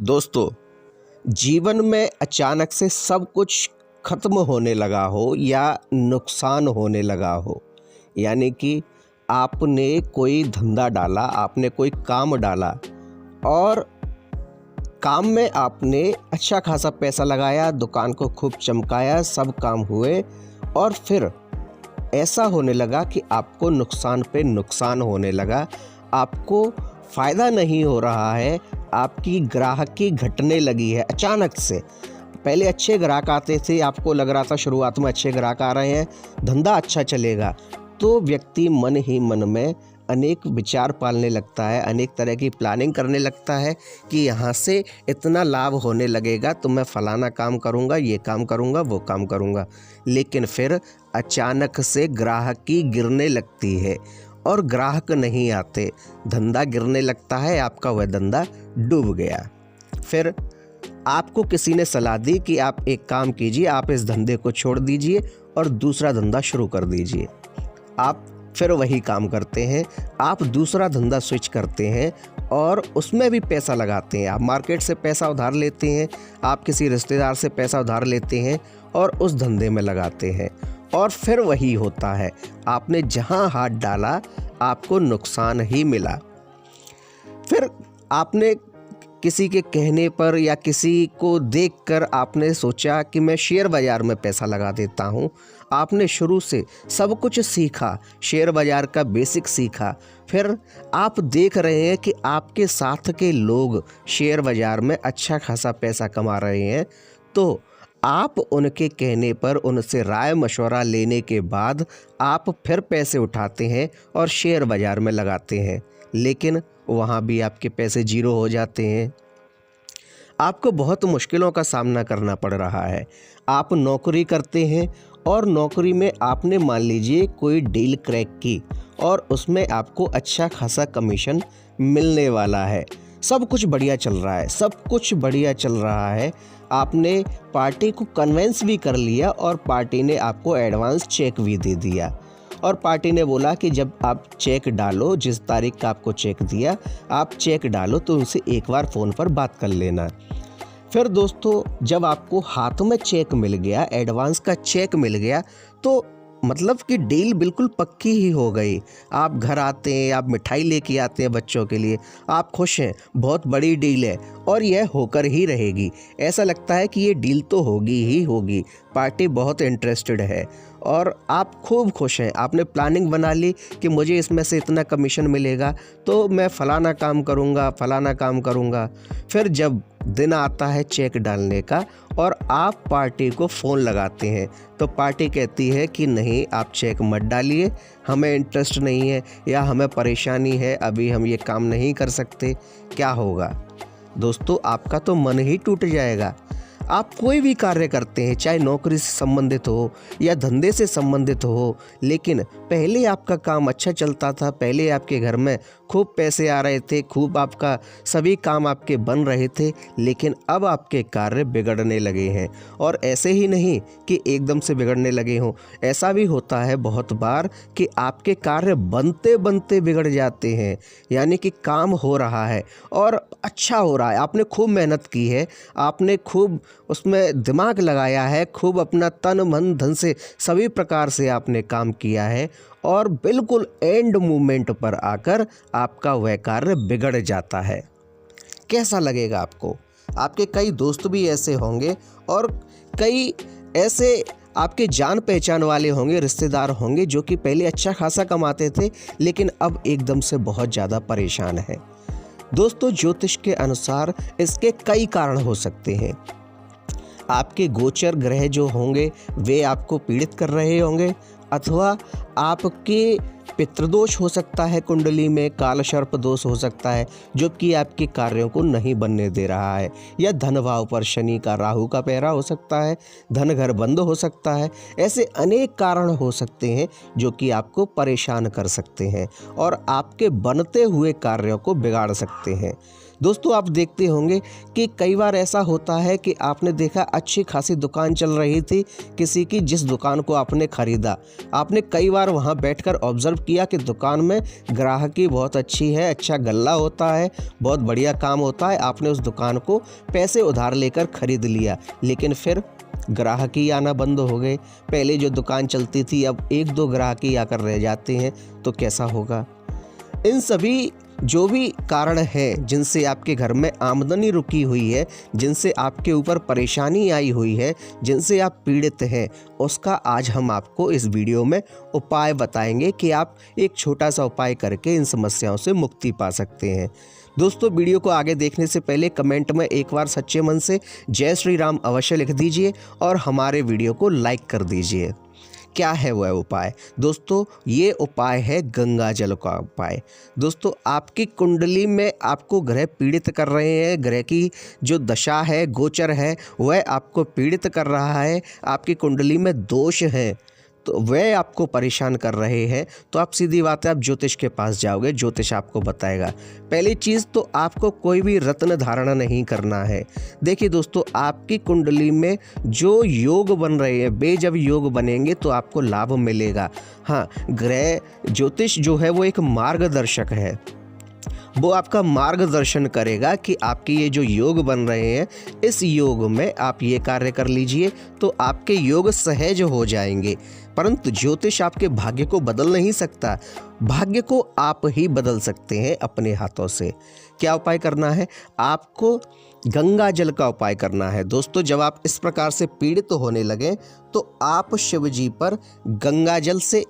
दोस्तों, जीवन में अचानक से सब कुछ खत्म होने लगा हो या नुकसान होने लगा हो, यानी कि आपने कोई धंधा डाला, आपने कोई काम डाला और काम में आपने अच्छा खासा पैसा लगाया, दुकान को खूब चमकाया, सब काम हुए और फिर ऐसा होने लगा कि आपको नुकसान पे नुकसान होने लगा। आपको फ़ायदा नहीं हो रहा है, आपकी ग्राहकी घटने लगी है अचानक से। पहले अच्छे ग्राहक आते थे, आपको लग रहा था शुरुआत में अच्छे ग्राहक आ रहे हैं, धंधा अच्छा चलेगा, तो व्यक्ति मन ही मन में अनेक विचार पालने लगता है, अनेक तरह की प्लानिंग करने लगता है कि यहाँ से इतना लाभ होने लगेगा तो मैं फ़लाना काम करूँगा, ये काम करूँगा, वो काम करूँगा। लेकिन फिर अचानक से ग्राहकी गिरने लगती है और ग्राहक नहीं आते, धंधा गिरने लगता है, आपका वह धंधा डूब गया। फिर आपको किसी ने सलाह दी कि आप एक काम कीजिए, आप इस धंधे को छोड़ दीजिए और दूसरा धंधा शुरू कर दीजिए। आप फिर वही काम करते हैं, आप दूसरा धंधा स्विच करते हैं और उसमें भी पैसा लगाते हैं। आप मार्केट से पैसा उधार लेते हैं, आप किसी रिश्तेदार से पैसा उधार लेते हैं और उस धंधे में लगाते हैं और फिर वही होता है। आपने जहां हाथ डाला आपको नुकसान ही मिला। फिर आपने किसी के कहने पर या किसी को देखकर आपने सोचा कि मैं शेयर बाज़ार में पैसा लगा देता हूँ। आपने शुरू से सब कुछ सीखा, शेयर बाज़ार का बेसिक सीखा। फिर आप देख रहे हैं कि आपके साथ के लोग शेयर बाज़ार में अच्छा खासा पैसा कमा रहे हैं, तो आप उनके कहने पर, उनसे राय मशवरा लेने के बाद आप फिर पैसे उठाते हैं और शेयर बाज़ार में लगाते हैं, लेकिन वहाँ भी आपके पैसे ज़ीरो हो जाते हैं। आपको बहुत मुश्किलों का सामना करना पड़ रहा है। आप नौकरी करते हैं और नौकरी में आपने मान लीजिए कोई डील क्रैक की और उसमें आपको अच्छा खासा कमीशन मिलने वाला है। सब कुछ बढ़िया चल रहा है, सब कुछ बढ़िया चल रहा है। आपने पार्टी को कन्विंस भी कर लिया और पार्टी ने आपको एडवांस चेक भी दे दिया और पार्टी ने बोला कि जब आप चेक डालो, जिस तारीख का आपको चेक दिया, आप चेक डालो तो उनसे एक बार फ़ोन पर बात कर लेना। फिर दोस्तों, जब आपको हाथ में चेक मिल गया, एडवांस का चेक मिल गया, तो मतलब कि डील बिल्कुल पक्की ही हो गई। आप घर आते हैं, आप मिठाई लेके आते हैं बच्चों के लिए, आप खुश हैं, बहुत बड़ी डील है और यह होकर ही रहेगी। ऐसा लगता है कि ये डील तो होगी ही होगी, पार्टी बहुत इंटरेस्टेड है और आप खूब खुश हैं। आपने प्लानिंग बना ली कि मुझे इसमें से इतना कमीशन मिलेगा तो मैं फ़लाना काम करूँगा, फ़लाना काम करूँगा। फिर जब दिन आता है चेक डालने का और आप पार्टी को फ़ोन लगाते हैं तो पार्टी कहती है कि नहीं, आप चेक मत डालिए, हमें इंटरेस्ट नहीं है या हमें परेशानी है, अभी हम ये काम नहीं कर सकते। क्या होगा दोस्तों? आपका तो मन ही टूट जाएगा। आप कोई भी कार्य करते हैं, चाहे नौकरी से संबंधित हो या धंधे से संबंधित हो, लेकिन पहले आपका काम अच्छा चलता था, पहले आपके घर में खूब पैसे आ रहे थे, खूब आपका सभी काम आपके बन रहे थे, लेकिन अब आपके कार्य बिगड़ने लगे हैं। और ऐसे ही नहीं कि एकदम से बिगड़ने लगे हों, ऐसा भी होता है बहुत बार कि आपके कार्य बनते बनते बिगड़ जाते हैं। यानी कि काम हो रहा है और अच्छा हो रहा है, आपने खूब मेहनत की है, आपने खूब उसमें दिमाग लगाया है, खूब अपना तन मन धन से सभी प्रकार से आपने काम किया है और बिल्कुल एंड मोमेंट पर आकर आपका वह कार्य बिगड़ जाता है। कैसा लगेगा आपको? आपके कई दोस्त भी ऐसे होंगे और कई ऐसे आपके जान पहचान वाले होंगे, रिश्तेदार होंगे जो कि पहले अच्छा खासा कमाते थे लेकिन अब एकदम से बहुत ज़्यादा परेशान है। दोस्तों, ज्योतिष के अनुसार इसके कई कारण हो सकते हैं। आपके गोचर ग्रह जो होंगे वे आपको पीड़ित कर रहे होंगे, अथवा आपके पितृदोष हो सकता है, कुंडली में काल सर्प दोष हो सकता है जो कि आपके कार्यों को नहीं बनने दे रहा है, या धन भाव पर शनि का राहु का पहरा हो सकता है, धन घर बंद हो सकता है। ऐसे अनेक कारण हो सकते हैं जो कि आपको परेशान कर सकते हैं और आपके बनते हुए कार्यों को बिगाड़ सकते हैं। दोस्तों आप देखते होंगे कि कई बार ऐसा होता है कि आपने देखा अच्छी खासी दुकान चल रही थी किसी की, जिस दुकान को आपने ख़रीदा, आपने कई बार वहां बैठकर ऑब्ज़र्व किया कि दुकान में ग्राहकी बहुत अच्छी है, अच्छा गल्ला होता है, बहुत बढ़िया काम होता है। आपने उस दुकान को पैसे उधार लेकर ख़रीद लिया, लेकिन फिर ग्राहकी आना बंद हो गए। पहले जो दुकान चलती थी अब 1-2 ग्राहकी आकर रह जाते हैं, तो कैसा होगा। इन सभी जो भी कारण हैं जिनसे आपके घर में आमदनी रुकी हुई है, जिनसे आपके ऊपर परेशानी आई हुई है, जिनसे आप पीड़ित हैं, उसका आज हम आपको इस वीडियो में उपाय बताएंगे कि आप एक छोटा सा उपाय करके इन समस्याओं से मुक्ति पा सकते हैं। दोस्तों वीडियो को आगे देखने से पहले कमेंट में एक बार सच्चे मन से जय श्री राम अवश्य लिख दीजिए और हमारे वीडियो को लाइक कर दीजिए। क्या है वह उपाय? दोस्तों ये उपाय है गंगा जल का उपाय। दोस्तों आपकी कुंडली में आपको ग्रह पीड़ित कर रहे हैं, ग्रह की जो दशा है, गोचर है, वह आपको पीड़ित कर रहा है, आपकी कुंडली में दोष हैं तो वह आपको परेशान कर रहे हैं, तो आप सीधी बात है आप ज्योतिष के पास जाओगे, ज्योतिष आपको बताएगा। पहली चीज़ तो आपको कोई भी रत्न धारणा नहीं करना है। देखिए दोस्तों आपकी कुंडली में जो योग बन रहे हैं, जब योग बनेंगे तो आपको लाभ मिलेगा। हाँ, ग्रह ज्योतिष जो है वो एक मार्गदर्शक है, वो आपका मार्गदर्शन करेगा कि आपके ये जो योग बन रहे हैं, इस योग में आप ये कार्य कर लीजिए तो आपके योग सहज हो जाएंगे। परंतु ज्योतिष आपके भाग्य को बदल नहीं सकता, भाग्य को आप ही बदल सकते हैं अपने हाथों से। क्या उपाय करना है? आपको गंगा जल का उपाय करना है। दोस्तों जब आप इस प्रकार से पीड़ित होने लगे तो आप शिव जी पर गंगा जल से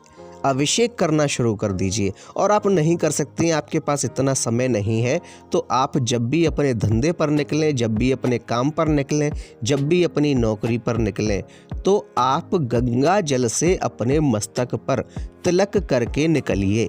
अभिषेक करना शुरू कर दीजिए। और आप नहीं कर सकते हैं, आपके पास इतना समय नहीं है, तो आप जब भी अपने धंधे पर निकलें, जब भी अपने काम पर निकलें, जब भी अपनी नौकरी पर निकलें, तो आप गंगा जल से अपने मस्तक पर तिलक करके निकलिए।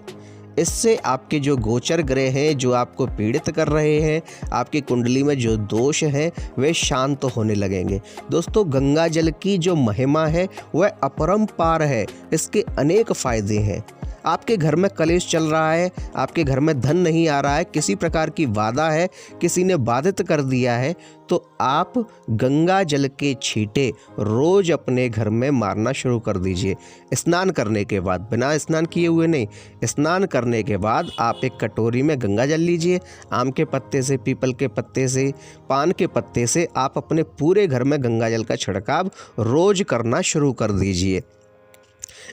इससे आपके जो गोचर ग्रह हैं, जो आपको पीड़ित कर रहे हैं, आपकी कुंडली में जो दोष हैं, वे शांत होने लगेंगे। दोस्तों गंगा जल की जो महिमा है वह अपरंपार है, इसके अनेक फायदे हैं। आपके घर में कलेश चल रहा है, आपके घर में धन नहीं आ रहा है, किसी प्रकार की बाधा है, किसी ने बाधित कर दिया है, तो आप गंगा जल के छींटे रोज अपने घर में मारना शुरू कर दीजिए। स्नान करने के बाद, बिना स्नान किए हुए नहीं, स्नान करने के बाद आप एक कटोरी में गंगा जल लीजिए। आम के पत्ते से, पीपल के पत्ते से, पान के पत्ते से आप अपने पूरे घर में गंगा जल का छिड़काव रोज करना शुरू कर दीजिए।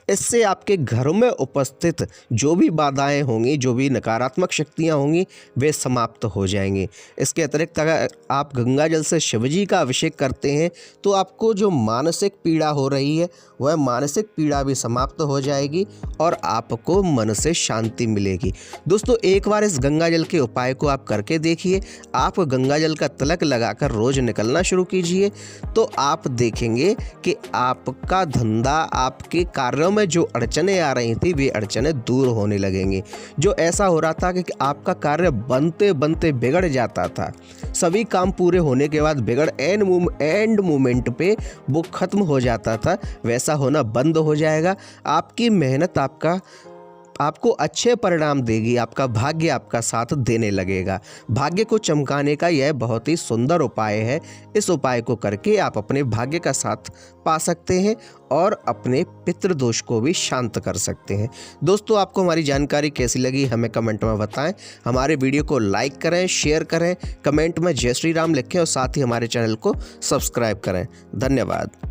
इससे आपके घरों में उपस्थित जो भी बाधाएं होंगी, जो भी नकारात्मक शक्तियां होंगी, वे समाप्त हो जाएंगी। इसके अतिरिक्त अगर आप गंगा जल से शिवजी का अभिषेक करते हैं तो आपको जो मानसिक पीड़ा हो रही है वह मानसिक पीड़ा भी समाप्त हो जाएगी और आपको मन से शांति मिलेगी। दोस्तों एक बार इस गंगा जल के उपाय को आप करके देखिए। आप गंगा जल का तिलक लगाकर रोज निकलना शुरू कीजिए तो आप देखेंगे कि आपका धंधा, आपके कार्यों में जो अड़चने आ रही थी, वे अड़चने दूर होने लगेंगी। जो ऐसा हो रहा था कि आपका कार्य बनते बनते बिगड़ जाता था, सभी काम पूरे होने के बाद बिगड़ एंड मोमेंट पे वो खत्म हो जाता था, वैसा होना बंद हो जाएगा। आपकी मेहनत आपको अच्छे परिणाम देगी, आपका भाग्य आपका साथ देने लगेगा। भाग्य को चमकाने का यह बहुत ही सुंदर उपाय है। इस उपाय को करके आप अपने भाग्य का साथ पा सकते हैं और अपने पितृदोष को भी शांत कर सकते हैं। दोस्तों आपको हमारी जानकारी कैसी लगी हमें कमेंट में बताएं। हमारे वीडियो को लाइक करें, शेयर करें, कमेंट में जय श्री राम लिखें और साथ ही हमारे चैनल को सब्सक्राइब करें। धन्यवाद।